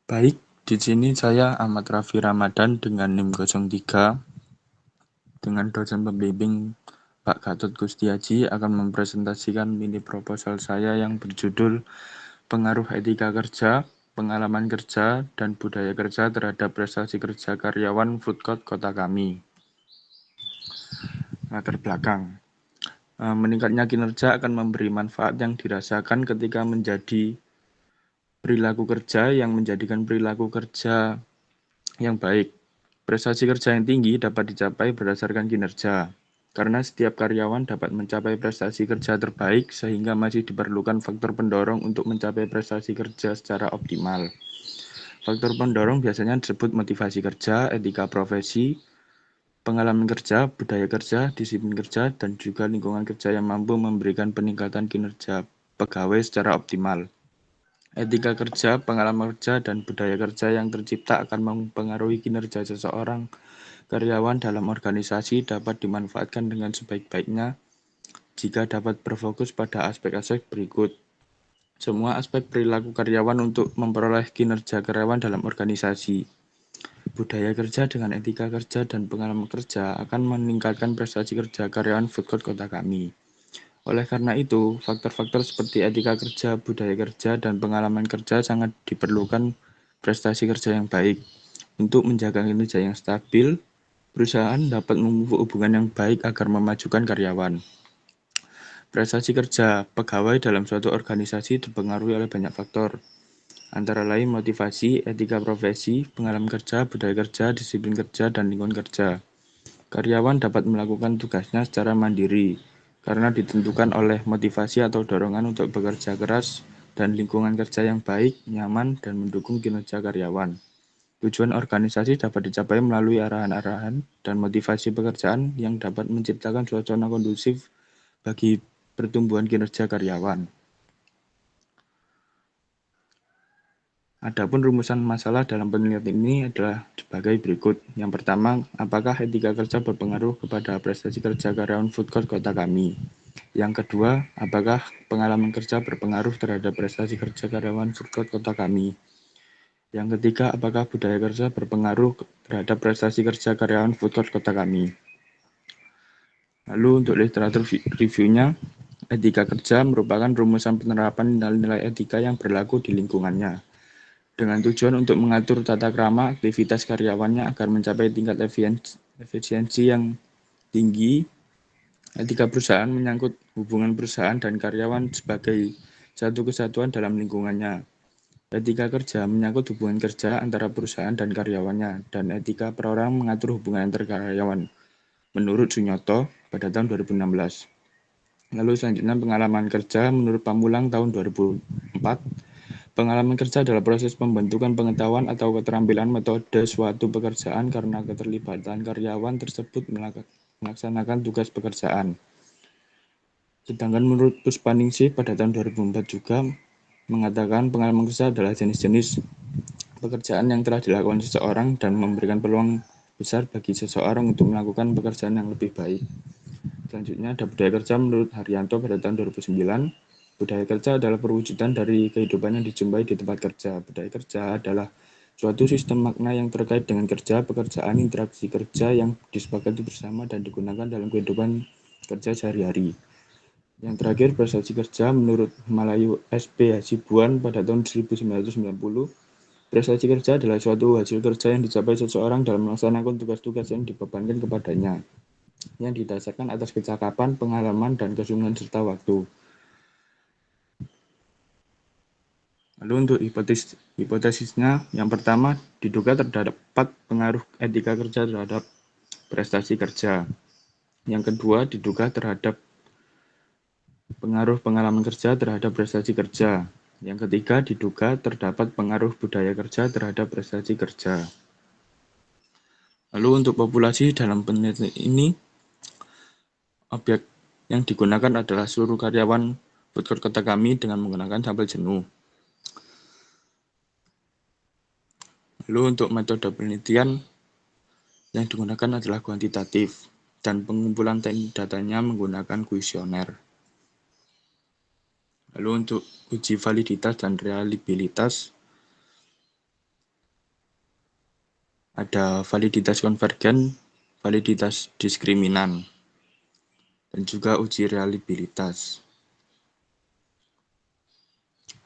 Baik, di sini saya Ahmad Raffi Ramadan dengan NIM 03 dengan dosen pembimbing Pak Gatot Kustiaji akan mempresentasikan mini proposal saya yang berjudul Pengaruh Etika Kerja, Pengalaman Kerja, dan Budaya Kerja terhadap Prestasi Kerja Karyawan Food Court Kota Kami. Latar belakang. Meningkatnya kinerja akan memberi manfaat yang dirasakan ketika menjadi perilaku kerja yang menjadikan perilaku kerja yang baik. Prestasi kerja yang tinggi dapat dicapai berdasarkan kinerja, karena setiap karyawan dapat mencapai prestasi kerja terbaik sehingga masih diperlukan faktor pendorong untuk mencapai prestasi kerja secara optimal. Faktor pendorong biasanya disebut motivasi kerja, etika profesi, pengalaman kerja, budaya kerja, disiplin kerja, dan juga lingkungan kerja yang mampu memberikan peningkatan kinerja pegawai secara optimal. Etika kerja, pengalaman kerja, dan budaya kerja yang tercipta akan mempengaruhi kinerja seseorang karyawan dalam organisasi dapat dimanfaatkan dengan sebaik-baiknya jika dapat berfokus pada aspek-aspek berikut. Semua aspek perilaku karyawan untuk memperoleh kinerja karyawan dalam organisasi. Budaya kerja dengan etika kerja dan pengalaman kerja akan meningkatkan prestasi kerja karyawan food court kota kami. Oleh karena itu, faktor-faktor seperti etika kerja, budaya kerja, dan pengalaman kerja sangat diperlukan prestasi kerja yang baik. Untuk menjaga kinerja yang stabil, perusahaan dapat memupuk hubungan yang baik agar memajukan karyawan. Prestasi kerja pegawai dalam suatu organisasi dipengaruhi oleh banyak faktor, antara lain motivasi, etika profesi, pengalaman kerja, budaya kerja, disiplin kerja, dan lingkungan kerja. Karyawan dapat melakukan tugasnya secara mandiri, karena ditentukan oleh motivasi atau dorongan untuk bekerja keras dan lingkungan kerja yang baik, nyaman, dan mendukung kinerja karyawan. Tujuan organisasi dapat dicapai melalui arahan-arahan dan motivasi pekerjaan yang dapat menciptakan suasana kondusif bagi pertumbuhan kinerja karyawan. Adapun rumusan masalah dalam penelitian ini adalah sebagai berikut. Yang pertama, apakah etika kerja berpengaruh kepada prestasi kerja karyawan food court kota kami? Yang kedua, apakah pengalaman kerja berpengaruh terhadap prestasi kerja karyawan food court kota kami? Yang ketiga, apakah budaya kerja berpengaruh terhadap prestasi kerja karyawan food court kota kami? Lalu untuk literatur reviewnya, etika kerja merupakan rumusan penerapan nilai-nilai etika yang berlaku di lingkungannya, dengan tujuan untuk mengatur tata krama aktivitas karyawannya agar mencapai tingkat efisiensi yang tinggi. Etika perusahaan menyangkut hubungan perusahaan dan karyawan sebagai satu kesatuan dalam lingkungannya. Etika kerja menyangkut hubungan kerja antara perusahaan dan karyawannya, dan etika perorangan mengatur hubungan antar karyawan, menurut Sunyoto pada tahun 2016. Lalu selanjutnya pengalaman kerja menurut Pamulang tahun 2004. Pengalaman kerja adalah proses pembentukan pengetahuan atau keterampilan metode suatu pekerjaan karena keterlibatan karyawan tersebut melaksanakan tugas pekerjaan. Sedangkan menurut Puspaningsih pada tahun 2004 juga mengatakan pengalaman kerja adalah jenis-jenis pekerjaan yang telah dilakukan seseorang dan memberikan peluang besar bagi seseorang untuk melakukan pekerjaan yang lebih baik. Selanjutnya ada budaya kerja menurut Haryanto pada tahun 2009. Budaya kerja adalah perwujudan dari kehidupan yang dijumpai di tempat kerja. Budaya kerja adalah suatu sistem makna yang terkait dengan kerja, pekerjaan, interaksi kerja yang disepakati bersama dan digunakan dalam kehidupan kerja sehari-hari. Yang terakhir, prestasi kerja menurut Malayu SP Hasibuan pada tahun 1990. Prestasi kerja adalah suatu hasil kerja yang dicapai seseorang dalam melaksanakan tugas-tugas yang dibebankan kepadanya, yang didasarkan atas kecakapan, pengalaman, dan kesungguhan serta waktu. Lalu untuk hipotesisnya, yang pertama diduga terdapat pengaruh etika kerja terhadap prestasi kerja. Yang kedua diduga terhadap pengaruh pengalaman kerja terhadap prestasi kerja. Yang ketiga diduga terdapat pengaruh budaya kerja terhadap prestasi kerja. Lalu untuk populasi dalam penelitian ini, objek yang digunakan adalah seluruh karyawan food court kota kami dengan menggunakan sampel jenuh. Lalu untuk metode penelitian yang digunakan adalah kuantitatif dan pengumpulan datanya menggunakan kuesioner. Lalu untuk uji validitas dan reliabilitas Ada validitas konvergen, validitas diskriminan, dan juga uji reliabilitas.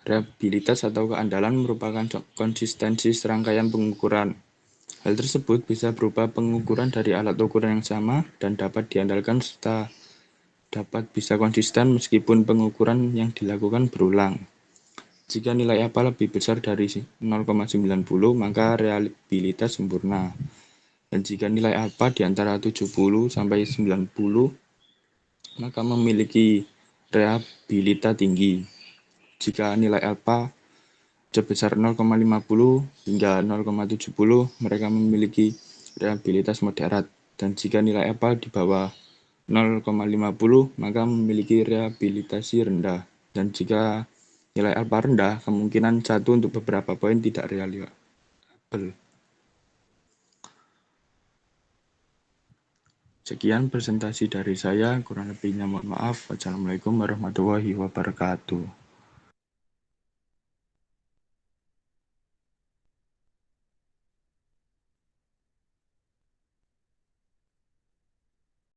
Reliabilitas atau keandalan merupakan konsistensi serangkaian pengukuran. Hal tersebut bisa berupa pengukuran dari alat ukuran yang sama dan dapat diandalkan serta dapat bisa konsisten meskipun pengukuran yang dilakukan berulang. Jika nilai apa lebih besar dari 0,90, maka reliabilitas sempurna. Dan jika nilai apa di antara 70 sampai 90, maka memiliki reliabilitas tinggi. Jika nilai alfa sebesar 0,50 hingga 0,70, mereka memiliki reliabilitas moderat. Dan jika nilai alfa di bawah 0,50, maka memiliki reliabilitas rendah. Dan jika nilai alfa rendah, kemungkinan satu untuk beberapa poin tidak reliable. Sekian presentasi dari saya, kurang lebihnya mohon maaf. Wassalamualaikum warahmatullahi wabarakatuh.